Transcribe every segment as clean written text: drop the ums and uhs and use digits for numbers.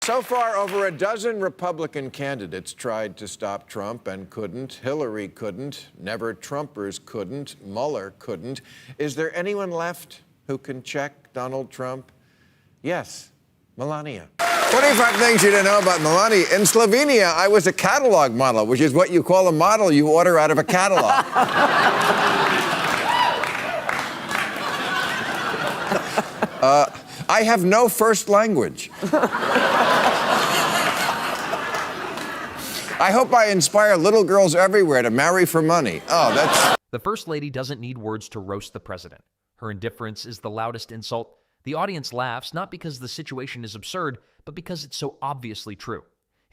So far, over a dozen Republican candidates tried to stop Trump and couldn't. Hillary couldn't. Never Trumpers couldn't. Mueller couldn't. Is there anyone left who can check Donald Trump? Yes, Melania. 25 things you didn't know about Melania. In Slovenia, I was a catalog model, which is what you call a model you order out of a catalog. I have no first language. I hope I inspire little girls everywhere to marry for money. Oh, that's... The First Lady doesn't need words to roast the president. Her indifference is the loudest insult. The audience laughs not because the situation is absurd, but because it's so obviously true.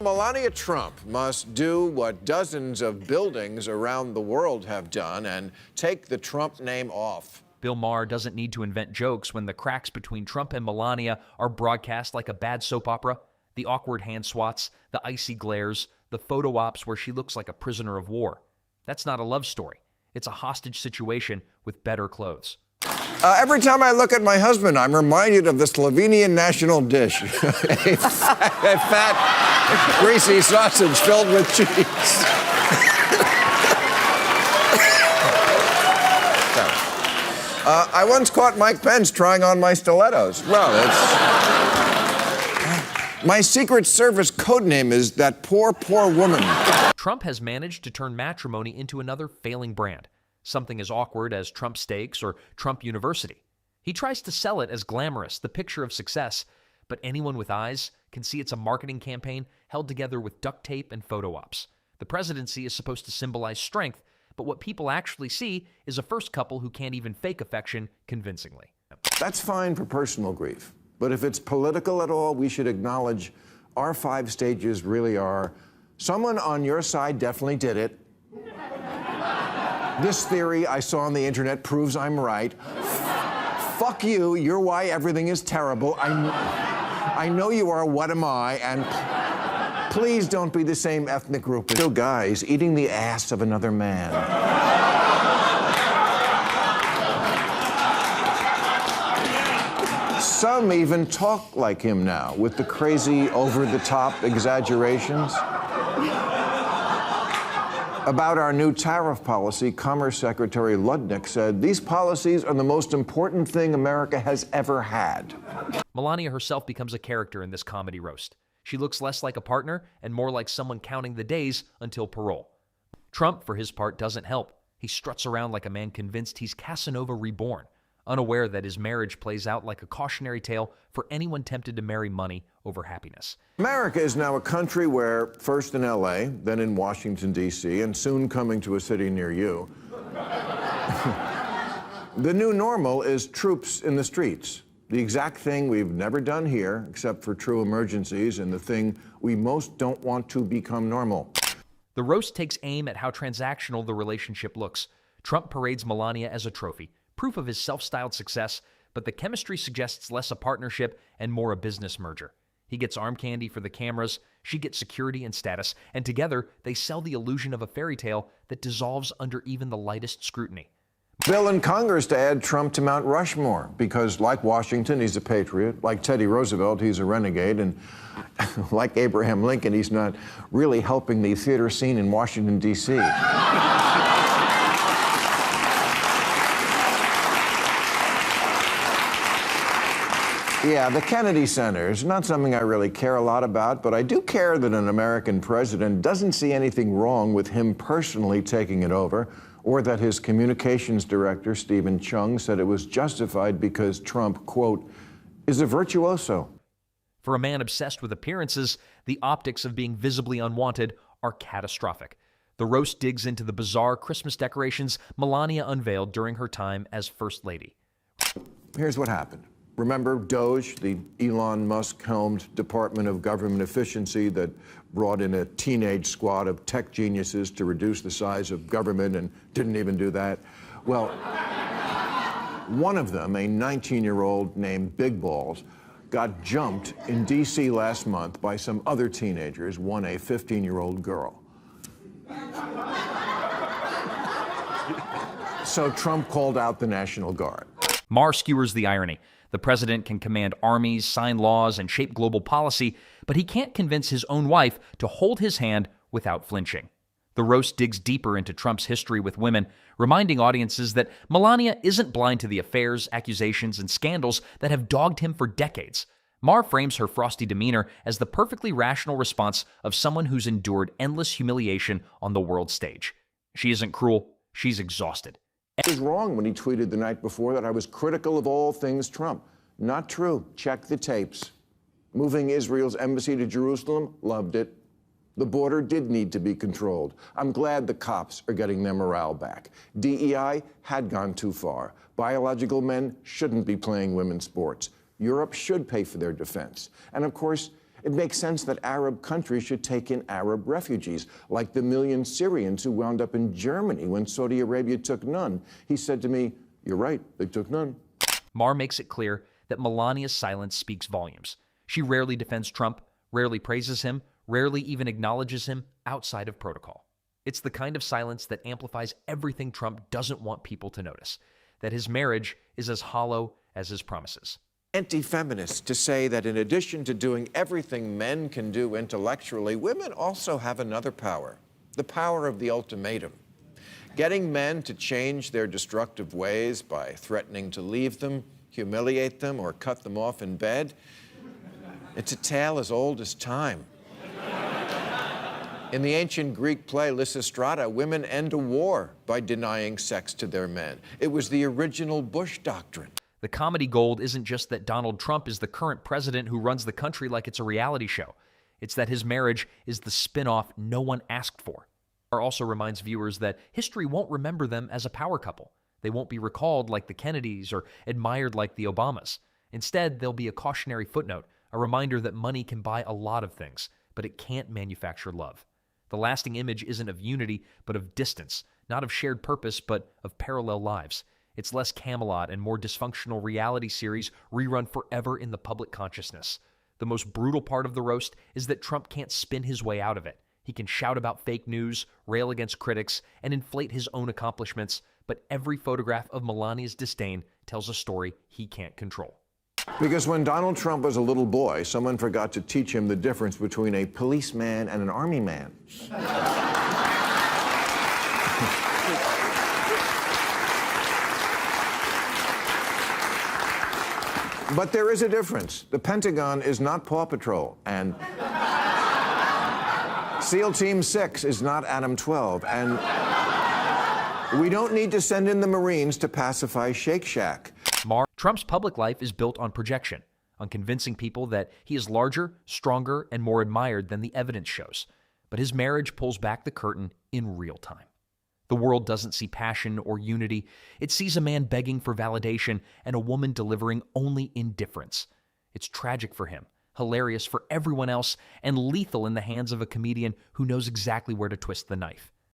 Melania Trump must do what dozens of buildings around the world have done and take the Trump name off. Bill Maher doesn't need to invent jokes when the cracks between Trump and Melania are broadcast like a bad soap opera. The awkward hand swats, the icy glares, the photo ops where she looks like a prisoner of war. That's not a love story. It's a hostage situation with better clothes. Every time I look at my husband, I'm reminded of the Slovenian national dish. a fat, greasy sausage filled with cheese. I once caught Mike Pence trying on my stilettos. Well, my Secret Service code name is that poor, poor woman. Trump has managed to turn matrimony into another failing brand. Something as awkward as Trump Steaks or Trump University. He tries to sell it as glamorous, the picture of success, but anyone with eyes can see it's a marketing campaign held together with duct tape and photo ops. The presidency is supposed to symbolize strength, but what people actually see is a first couple who can't even fake affection convincingly. That's fine for personal grief, but if it's political at all, we should acknowledge our 5 stages really are: someone on your side definitely did it. This theory I saw on the internet proves I'm right. Fuck you, you're why everything is terrible. I know you are, what am I? And please don't be the same ethnic group as 2 guys eating the ass of another man. Some even talk like him now, with the crazy, over-the-top exaggerations. About our new tariff policy, Commerce Secretary Ludnick said, "These policies are the most important thing America has ever had." Melania herself becomes a character in this comedy roast. She looks less like a partner and more like someone counting the days until parole. Trump, for his part, doesn't help. He struts around like a man convinced he's Casanova reborn, unaware that his marriage plays out like a cautionary tale for anyone tempted to marry money over happiness. America is now a country where, first in LA, then in Washington, D.C., and soon coming to a city near you, the new normal is troops in the streets. The exact thing we've never done here, except for true emergencies, and the thing we most don't want to become normal. The roast takes aim at how transactional the relationship looks. Trump parades Melania as a trophy, proof of his self-styled success, but the chemistry suggests less a partnership and more a business merger. He gets arm candy for the cameras, she gets security and status, and together they sell the illusion of a fairy tale that dissolves under even the lightest scrutiny. Bill in Congress to add Trump to Mount Rushmore, because like Washington, he's a patriot, like Teddy Roosevelt, he's a renegade, and like Abraham Lincoln, he's not really helping the theater scene in Washington, D.C. Yeah, the Kennedy Center is not something I really care a lot about, but I do care that an American president doesn't see anything wrong with him personally taking it over, or that his communications director, Stephen Chung, said it was justified because Trump, quote, is a virtuoso. For a man obsessed with appearances, the optics of being visibly unwanted are catastrophic. The roast digs into the bizarre Christmas decorations Melania unveiled during her time as First Lady. Here's what happened. Remember DOGE, the Elon Musk-helmed Department of Government Efficiency that brought in a teenage squad of tech geniuses to reduce the size of government and didn't even do that? Well, one of them, a 19-year-old named Big Balls, got jumped in D.C. last month by some other teenagers, one a 15-year-old girl. So Trump called out the National Guard. Maher skewers the irony. The president can command armies, sign laws, and shape global policy, but he can't convince his own wife to hold his hand without flinching. The roast digs deeper into Trump's history with women, reminding audiences that Melania isn't blind to the affairs, accusations, and scandals that have dogged him for decades. Maher frames her frosty demeanor as the perfectly rational response of someone who's endured endless humiliation on the world stage. She isn't cruel, she's exhausted. He was wrong when he tweeted the night before that I was critical of all things Trump. Not true. Check the tapes. Moving Israel's embassy to Jerusalem, loved it. The border did need to be controlled. I'm glad the cops are getting their morale back. DEI had gone too far. Biological men shouldn't be playing women's sports. Europe should pay for their defense. And of course, it makes sense that Arab countries should take in Arab refugees, like the million Syrians who wound up in Germany when Saudi Arabia took none. He said to me, "You're right, they took none." Maher makes it clear that Melania's silence speaks volumes. She rarely defends Trump, rarely praises him, rarely even acknowledges him outside of protocol. It's the kind of silence that amplifies everything Trump doesn't want people to notice, that his marriage is as hollow as his promises. Anti-feminist to say that in addition to doing everything men can do intellectually, women also have another power, the power of the ultimatum. Getting men to change their destructive ways by threatening to leave them, humiliate them, or cut them off in bed, it's a tale as old as time. In the ancient Greek play Lysistrata, women end a war by denying sex to their men. It was the original Bush doctrine. The comedy gold isn't just that Donald Trump is the current president who runs the country like it's a reality show. It's that his marriage is the spin-off no one asked for. Maher also reminds viewers that history won't remember them as a power couple. They won't be recalled like the Kennedys or admired like the Obamas. Instead, they'll be a cautionary footnote, a reminder that money can buy a lot of things, but it can't manufacture love. The lasting image isn't of unity, but of distance, not of shared purpose, but of parallel lives. It's less Camelot and more dysfunctional reality series rerun forever in the public consciousness. The most brutal part of the roast is that Trump can't spin his way out of it. He can shout about fake news, rail against critics, and inflate his own accomplishments, but every photograph of Melania's disdain tells a story he can't control. Because when Donald Trump was a little boy, someone forgot to teach him the difference between a policeman and an army man. But there is a difference. The Pentagon is not Paw Patrol, and SEAL Team 6 is not Adam 12, and we don't need to send in the Marines to pacify Shake Shack. Trump's public life is built on projection, on convincing people that he is larger, stronger, and more admired than the evidence shows. But his marriage pulls back the curtain in real time. The world doesn't see passion or unity. It sees a man begging for validation and a woman delivering only indifference. It's tragic for him, hilarious for everyone else, and lethal in the hands of a comedian who knows exactly where to twist the knife.